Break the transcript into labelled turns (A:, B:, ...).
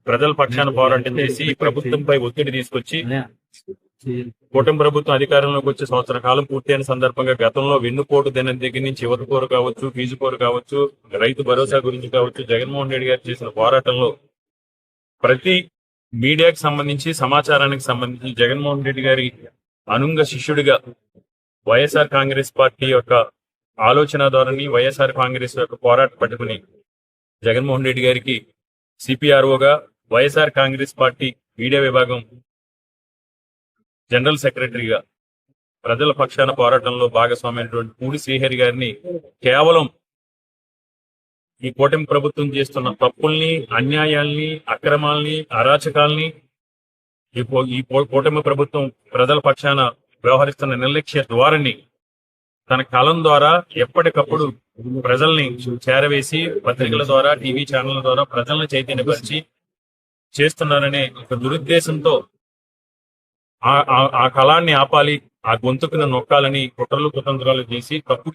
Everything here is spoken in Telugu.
A: ప్రజల పక్షాన పోరాటం చేసి ప్రభుత్వంపై ఒత్తిడి తీసుకొచ్చి కూటమి ప్రభుత్వం అధికారంలోకి వచ్చే సంవత్సర కాలం పూర్తయిన సందర్భంగా గతంలో వెన్నుపోటు దినం దగ్గర నుంచి యువత పోరు కావచ్చు, ఫీజు పోరు కావచ్చు, రైతు భరోసా గురించి కావచ్చు, జగన్మోహన్ రెడ్డి గారు చేసిన పోరాటంలో ప్రతి మీడియాకి సంబంధించి సమాచారానికి సంబంధించి జగన్మోహన్ రెడ్డి గారి అనుంగ శిష్యుడిగా వైఎస్ఆర్ కాంగ్రెస్ పార్టీ యొక్క ఆలోచన ధోరణి, వైఎస్ఆర్ కాంగ్రెస్ యొక్క పోరాట పట్టుకుని జగన్మోహన్ రెడ్డి గారికి సిపిఆర్ఓగా, వైఎస్ఆర్ కాంగ్రెస్ పార్టీ మీడియా విభాగం జనరల్ సెక్రటరీగా ప్రజల పక్షాన పోరాటంలో భాగస్వామైనటువంటి పూడి శ్రీహరి గారిని కేవలం ఈ కూటమి ప్రభుత్వం చేస్తున్న తప్పుల్ని, అన్యాయాల్ని, అక్రమాల్ని, అరాచకాల్ని, ఈ కూటమి ప్రభుత్వం ప్రజల పక్షాన వ్యవహరిస్తున్న నిర్లక్ష్య ద్వారాన్ని తన కలం ద్వారా ఎప్పటికప్పుడు ప్రజల్ని చేరవేసి పత్రికల ద్వారా, టీవీ ఛానళ్ల ద్వారా ప్రజలను చైతన్యపరిచి చేస్తున్నారనే ఒక దురుద్దేశంతో ఆ కళాన్ని ఆపాలి, ఆ గొంతుకును నొక్కాలని కుట్రలు కుతంత్రాలు చేసి తప్పుడు